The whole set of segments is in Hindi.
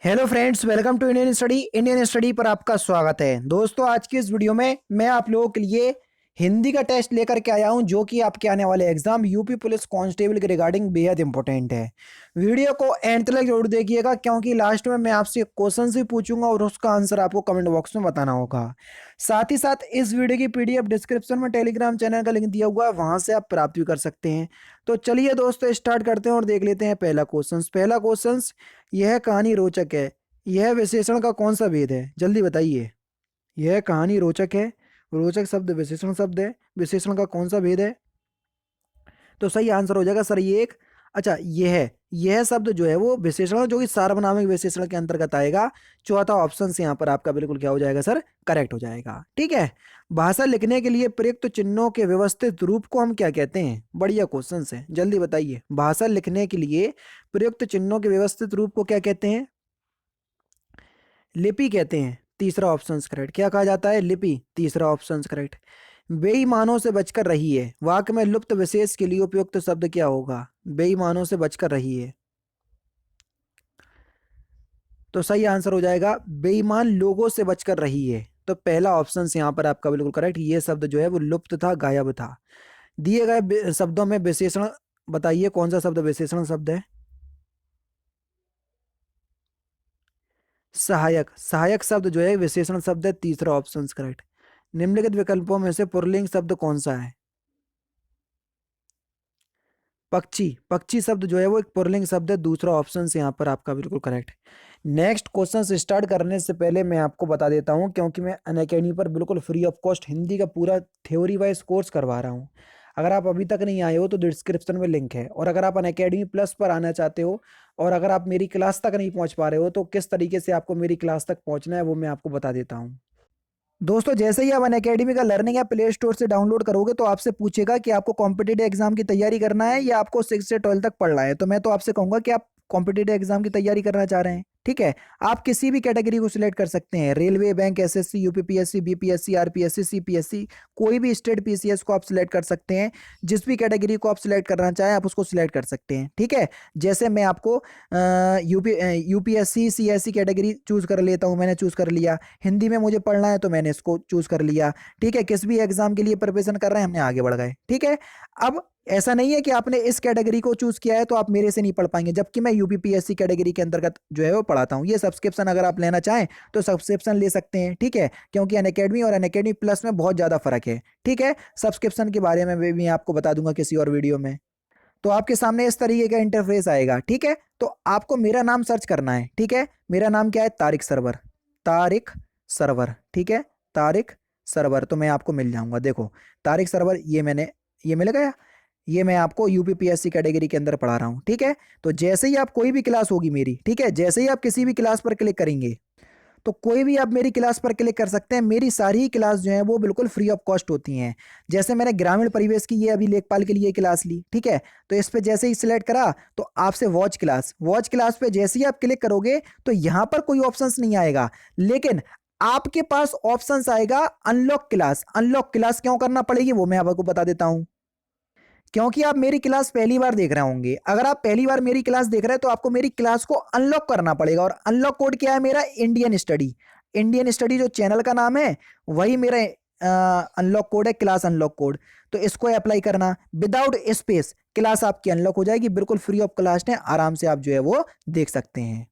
Hello friends, welcome to Indian study पर आपका स्वागत है। दोस्तों, आज की इस वीडियो में मैं आप लोगों के लिए हिंदी का टेस्ट लेकर के आया हूं, जो कि आपके आने वाले एग्जाम यूपी पुलिस कांस्टेबल के रिगार्डिंग बेहद इंपॉर्टेंट है। वीडियो को एंड तक जरूर देखिएगा, क्योंकि लास्ट में मैं आपसे क्वेश्चन भी पूछूंगा और उसका आंसर आपको कमेंट बॉक्स में बताना होगा। साथ ही साथ इस वीडियो की पीडीएफ डिस्क्रिप्शन में टेलीग्राम चैनल का लिंक दिया हुआ है, वहां से आप प्राप्त भी कर सकते हैं। तो चलिए दोस्तों, स्टार्ट करते हैं और देख लेते हैं पहला क्वेश्चन। यह कहानी रोचक है। यह विशेषण का कौन सा भेद है, जल्दी बताइए। यह कहानी रोचक है। रोचक शब्द विशेषण शब्द है। विशेषण का कौन सा भेद है? तो सही आंसर हो जाएगा सर ये एक। अच्छा, यह शब्द जो है वो विशेषण, जो कि सार्वनामिक विशेषण के अंतर्गत आएगा। चौथा ऑप्शन से यहाँ पर आपका बिल्कुल क्या हो जाएगा सर, करेक्ट हो जाएगा। ठीक है। भाषा लिखने के लिए प्रयुक्त चिन्हों के व्यवस्थित रूप को हम क्या कहते हैं? बढ़िया क्वेश्चन है, जल्दी बताइए। भाषा लिखने के लिए प्रयुक्त चिन्हों के व्यवस्थित रूप को क्या कहते हैं? लिपि कहते हैं। तीसरा ऑप्शन करेक्ट। क्या कहा जाता है? लिपि। तीसरा ऑप्शन करेक्ट। बेईमानों से बचकर रहिए, वाक्य में लुप्त विशेष के लिए उपयुक्त शब्द क्या होगा? बेईमानों से बचकर रहिए। तो सही आंसर हो जाएगा बेईमान लोगों से बचकर रहिए। तो पहला ऑप्शन यहाँ पर आपका बिल्कुल करेक्ट। ये शब्द जो है वो लुप्त था, गायब था। दिए गए शब्दों में विशेषण बताइए, कौन सा शब्द विशेषण शब्द है? सहायक। सहायक शब्द जो है विशेषण शब्द है। तीसरा ऑप्शन करेक्ट। निम्नलिखित विकल्पों में से पुल्लिंग शब्द कौन सा है? पक्षी। पक्षी शब्द जो है वो एक पुल्लिंग शब्द है। दूसरा ऑप्शन से यहाँ पर आपका बिल्कुल करेक्ट। नेक्स्ट क्वेश्चन से स्टार्ट करने से पहले मैं आपको बता देता हूँ, क्योंकि मैं अनअकैडमी पर बिल्कुल फ्री ऑफ कॉस्ट हिंदी का पूरा थ्योरी वाइज कोर्स करवा रहा हूँ। अगर आप अभी तक नहीं आए हो तो डिस्क्रिप्शन में लिंक है, और अगर आप अनअकैडमी प्लस पर आना चाहते हो और अगर आप मेरी क्लास तक नहीं पहुंच पा रहे हो तो किस तरीके से आपको मेरी क्लास तक पहुंचना है वो मैं आपको बता देता हूँ। दोस्तों, जैसे ही आप अनअकैडमी का लर्निंग ऐप प्ले स्टोर से डाउनलोड करोगे तो आपसे पूछेगा कि आपको कॉम्पिटिटिव एग्जाम की तैयारी करना है या आपको 6 से 12 तक पढ़ना है। तो मैं तो आपसे कहूंगा कि आप कॉम्पिटिटिव एग्जाम की तैयारी करना चाह रहे हैं। ठीक है। आप किसी भी कैटेगरी को सिलेक्ट कर सकते हैं, railway, bank, SSC, UPPSC, BPSC, RPSC, CPSC, कोई भी स्टेट पीसीएस को आप सिलेक्ट कर सकते हैं। जिस भी कैटेगरी को आप सिलेक्ट करना चाहें आप उसको सिलेक्ट कर सकते हैं। ठीक है। जैसे मैं आपको यूपीएससी सीएससी कैटेगरी चूज कर लेता हूं, मैंने चूज कर लिया। हिंदी में मुझे पढ़ना है तो मैंने इसको चूज कर लिया। ठीक है। किस भी एग्जाम के लिए प्रिपरेशन कर रहे हैं, हमने आगे बढ़ गए। ठीक है। अब ऐसा नहीं है कि आपने इस कैटेगरी को चूज किया है तो आप मेरे से नहीं पढ़ पाएंगे, जबकि मैं यूपीपीएससी कैटेगरी के अंतर्गत जो है वो पढ़ाता हूँ। ये सब्सक्रिप्शन अगर आप लेना चाहें तो सब्सक्रिप्शन ले सकते हैं। ठीक है। क्योंकि अनअकैडमी और अनअकैडमी प्लस में बहुत ज्यादा फर्क है। ठीक है। सब्सक्रिप्शन के बारे में भी मैं आपको बता दूंगा किसी और वीडियो में। तो आपके सामने इस तरीके का इंटरफेस आएगा। ठीक है। तो आपको मेरा नाम सर्च करना है। ठीक है। मेरा नाम क्या है? तारिक सरवर। तारिक सरवर। ठीक है। तारिक सरवर, तो मैं आपको मिल जाऊंगा। देखो, तारिक सरवर, ये मिल गया। ये मैं आपको यूपीपीएससी कैटेगरी के अंदर पढ़ा रहा हूँ। ठीक है। तो जैसे ही आप कोई भी क्लास होगी मेरी, ठीक है, जैसे ही आप किसी भी क्लास पर क्लिक करेंगे तो कोई भी आप मेरी क्लास पर क्लिक कर सकते हैं। मेरी सारी क्लास जो है वो बिल्कुल फ्री ऑफ कॉस्ट होती हैं। जैसे मैंने ग्रामीण परिवेश की ये अभी लेखपाल के लिए क्लास ली। ठीक है। तो इस पे जैसे ही सिलेक्ट करा तो आपसे वॉच क्लास पे जैसे ही आप क्लिक करोगे तो यहाँ पर कोई ऑप्शंस नहीं आएगा, लेकिन आपके पास ऑप्शंस आएगा अनलॉक क्लास। अनलॉक क्लास क्यों करना पड़ेगी वो मैं आपको बता देता हूं। क्योंकि आप मेरी क्लास पहली बार देख रहे होंगे। अगर आप पहली बार मेरी क्लास देख रहे हैं तो आपको मेरी क्लास को अनलॉक करना पड़ेगा, और अनलॉक कोड क्या है मेरा? Indian study. इंडियन स्टडी जो चैनल का नाम है वही मेरा अनलॉक कोड है, क्लास अनलॉक कोड। तो इसको अप्लाई करना, विदाउट स्पेस क्लास आपकी अनलॉक हो जाएगी, बिल्कुल फ्री ऑफ कॉस्ट है। आराम से आप जो है वो देख सकते हैं।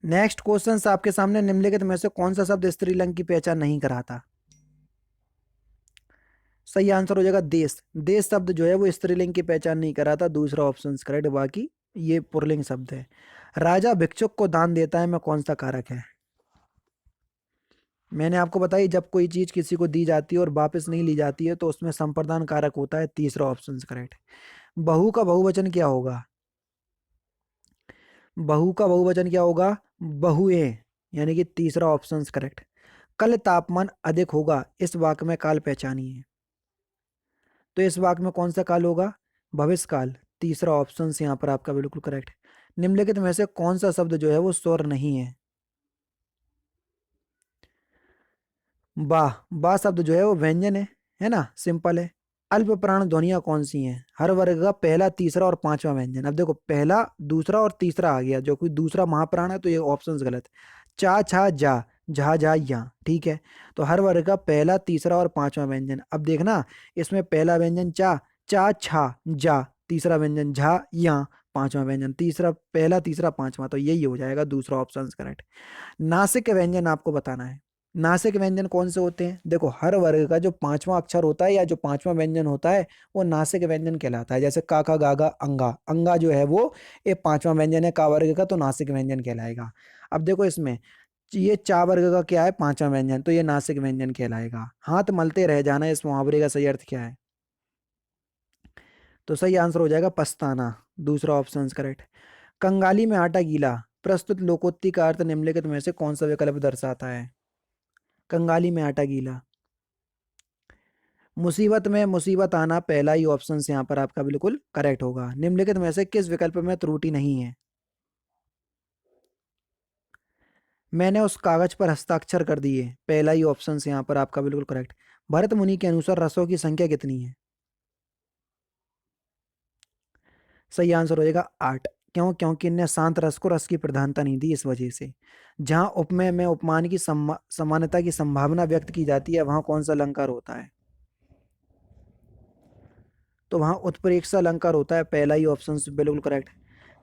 नेक्स्ट क्वेश्चन आपके सामने, निम्नलिखित में से कौन सा शब्द स्त्रीलिंग की पहचान नहीं कराता? सही आंसर हो जाएगा देश। देश शब्द जो है वो स्त्रीलिंग की पहचान नहीं कराता। दूसरा ऑप्शन करेक्ट। बाकी ये पुल्लिंग शब्द है। राजा भिक्षुक को दान देता है में कौन सा कारक है? मैंने आपको बताई, जब कोई चीज किसी को दी जाती है और वापस नहीं ली जाती है तो उसमें संप्रदान कारक होता है। तीसरा ऑप्शन करेक्ट। बहू का बहुवचन क्या होगा? बहू का बहुवचन क्या होगा? बहुएं। यानी कि तीसरा ऑप्शन करेक्ट। कल तापमान अधिक होगा, इस वाक्य में काल पहचानिए। तो इस वाक्य में कौन सा काल होगा? भविष्य काल। तीसरा ऑप्शन यहाँ पर आपका बिल्कुल करेक्ट। निम्नलिखित में से कौन सा शब्द जो है वो स्वर नहीं है? बा। बा शब्द जो है वो व्यंजन है ना, सिंपल है। अल्प प्राण ध्वनियां कौन सी हैं? हर वर्ग का पहला, तीसरा और पांचवा व्यंजन। अब देखो पहला, दूसरा और तीसरा आ गया, जो कोई दूसरा महाप्राण है तो ये ऑप्शंस गलत। चा छा जा, झा झा या, ठीक है। तो हर वर्ग का पहला, तीसरा और पांचवा व्यंजन। अब देखना, इसमें पहला व्यंजन चा, चा छा जा, तीसरा व्यंजन झा या, पांचवा व्यंजन तीसरा, पहला तीसरा पांचवा, तो यही हो जाएगा दूसरा ऑप्शन करेक्ट। नासिक व्यंजन आपको बताना है। नासिक व्यंजन कौन से होते हैं? देखो हर वर्ग का जो पांचवा अक्षर होता है या जो पांचवा व्यंजन होता है वो नासिक व्यंजन कहलाता है। जैसे काका गागा अंगा, अंगा जो है वो ये पांचवा व्यंजन है का वर्ग का, तो नासिक व्यंजन कहलाएगा। अब देखो इसमें ये चा वर्ग का क्या है? पांचवा व्यंजन, तो ये नासिक व्यंजन कहलाएगा। हाथ मलते रह जाना, इस मुहावरे का सही अर्थ क्या है? तो सही आंसर हो जाएगा पछताना, दूसरा ऑप्शन करेक्ट। कंगाली में आटा गीला, प्रस्तुत लोकोक्ति का अर्थ निम्नलिखित में से कौन सा विकल्प दर्शाता है? कंगाली में आटा गीला, मुसीबत में मुसीबत आना, पहला ही ऑप्शन यहाँ पर आपका बिल्कुल करेक्ट होगा। निम्नलिखित में से किस विकल्प में त्रुटि नहीं है? मैंने उस कागज पर हस्ताक्षर कर दिए, पहला ही ऑप्शन यहाँ पर आपका बिल्कुल करेक्ट। भरत मुनि के अनुसार रसों की संख्या कितनी है? सही आंसर हो जाएगा 8। क्यों? क्योंकि इनने शांत रस को रस की प्रधानता नहीं दी, इस वजह से। जहां उपमेय में उपमान की समानता की संभावना व्यक्त की जाती है वहां कौन सा अलंकार होता है? तो वहां उत्प्रेक्षा अलंकार होता है, पहला ही ऑप्शन बिल्कुल करेक्ट।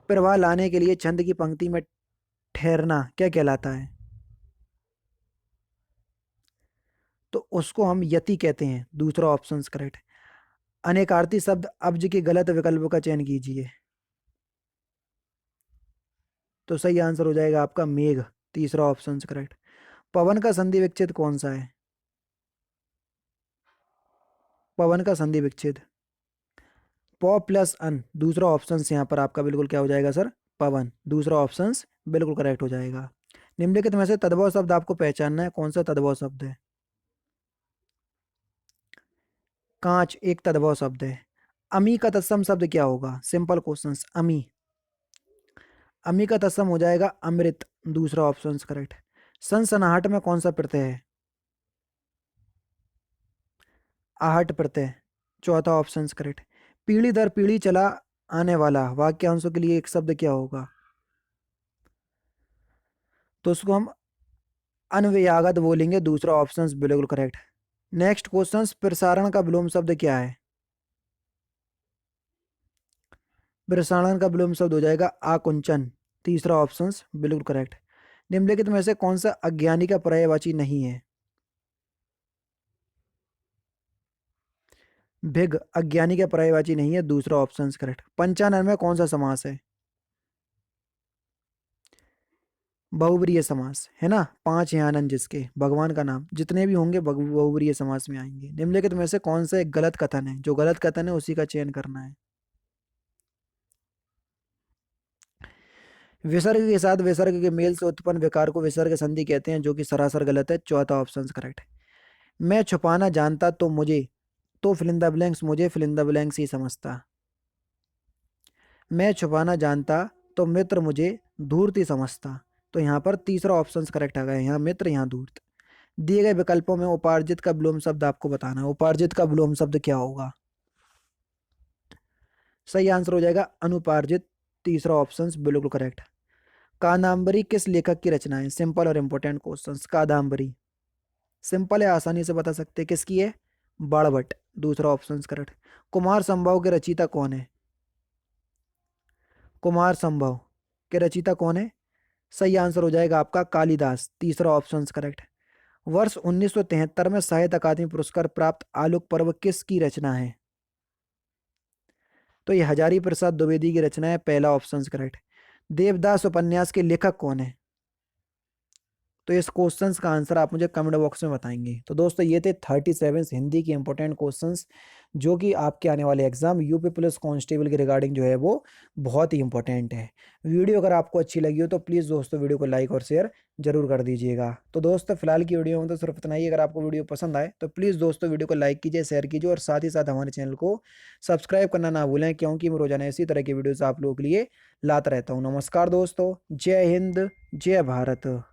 प्रवाह लाने के लिए छंद की पंक्ति में ठहरना क्या कहलाता है? तो उसको हम यति कहते हैं, दूसरा ऑप्शन करेक्ट। अनेकार्थी शब्द अब्ज के गलत विकल्प का चयन कीजिए। तो सही आंसर हो जाएगा आपका मेघ, तीसरा ऑप्शन करेक्ट। पवन का संधि विच्छेद कौन सा है? पवन का संधि विच्छेद प प्लस अन, दूसरा ऑप्शन यहाँ पर आपका बिल्कुल क्या हो जाएगा सर? पवन, दूसरा ऑप्शन बिल्कुल करेक्ट हो जाएगा। निम्नलिखित में से तद्भव शब्द आपको पहचानना है, कौन सा तद्भव शब्द है? कांच एक तद्भव शब्द है। अमी का तत्सम शब्द क्या होगा? Simple question. अमी, अमी का तत्सम हो जाएगा अमृत, दूसरा ऑप्शन करेक्ट। सनसनाहट में कौन सा प्रत्यय है? आहट प्रत्यय, चौथा ऑप्शन करेक्ट। पीढ़ी दर पीढ़ी चला आने वाला वाक्यांशों के लिए एक शब्द क्या होगा? तो उसको हम अनव्यागत बोलेंगे, दूसरा ऑप्शन बिल्कुल करेक्ट। नेक्स्ट क्वेश्चन, प्रसारण का विलोम शब्द क्या है? प्रसारण का विलोम शब्द हो जाएगा आकुंचन, तीसरा ऑप्शन बिल्कुल करेक्ट। निम्नलिखित में से कौन सा अज्ञानी का पर्यायवाची नहीं है? भिग अज्ञानी का पर्यायवाची नहीं है, दूसरा ऑप्शन करेक्ट। 95 में कौन सा समास है? बहुब्रीय समास है ना, 5 हैं आनंद जिसके, भगवान का नाम, जितने भी होंगे बहुब्रीय समास में आएंगे। निम्नलिखित में से कौन सा एक गलत कथन है? जो गलत कथन है उसी का चयन करना है। विसर्ग के साथ विसर्ग के मेल से उत्पन्न विकार को विसर्ग संधि कहते हैं, जो कि सरासर गलत है, चौथा ऑप्शन करेक्ट। मैं छुपाना जानता तो मुझे, तो फिलिंदा ब्लैंक्स मुझे फिलिंदा ब्लैंक्स ही समझता। मैं छुपाना जानता तो मित्र मुझे धूर्त ही समझता। तो यहाँ पर तीसरा ऑप्शन करेक्ट आ गया, यहाँ मित्र यहाँ धूर्त। दिए गए विकल्पों में उपार्जित का विलोम शब्द आपको बताना है। उपार्जित का विलोम शब्द क्या होगा? सही आंसर हो जाएगा अनुपार्जित, तीसरा ऑप्शन बिल्कुल करेक्ट। कादम्बरी किस लेखक की रचना है? सिंपल और इंपॉर्टेंट क्वेश्चंस। कादम्बरी सिंपल है, आसानी से बता सकते हैं किसकी है? बाणभट्ट, दूसरा ऑप्शन करेक्ट। कुमार संभव के रचयिता कौन है? कुमार संभव के रचयिता कौन है? सही आंसर हो जाएगा आपका कालिदास, तीसरा ऑप्शन करेक्ट। वर्ष 1973 में साहित्य अकादमी पुरस्कार प्राप्त आलोक पर्व किसकी रचना है? तो ये हजारी प्रसाद द्विवेदी की रचना है, पहला ऑप्शन करेक्ट। देवदास उपन्यास के लेखक कौन है? तो इस क्वेश्चंस का आंसर आप मुझे कमेंट बॉक्स में बताएंगे। तो दोस्तों ये थे 37 हिंदी के इंपॉर्टेंट क्वेश्चंस, जो कि आपके आने वाले एग्जाम यूपी पुलिस कांस्टेबल के रिगार्डिंग जो है वो बहुत ही इंपॉर्टेंट है। वीडियो अगर आपको अच्छी लगी हो तो प्लीज़ दोस्तों वीडियो को लाइक और शेयर जरूर कर दीजिएगा। तो दोस्तों फिलहाल की वीडियो में तो सिर्फ इतना ही। अगर आपको वीडियो पसंद आए तो प्लीज़ दोस्तों वीडियो को लाइक कीजिए, शेयर कीजिए और साथ ही साथ हमारे चैनल को सब्सक्राइब करना ना भूलें, क्योंकि मैं रोजाना इसी तरह की वीडियोज़ आप लोगों के लिए लाता रहता हूँ। नमस्कार दोस्तों, जय हिंद, जय भारत।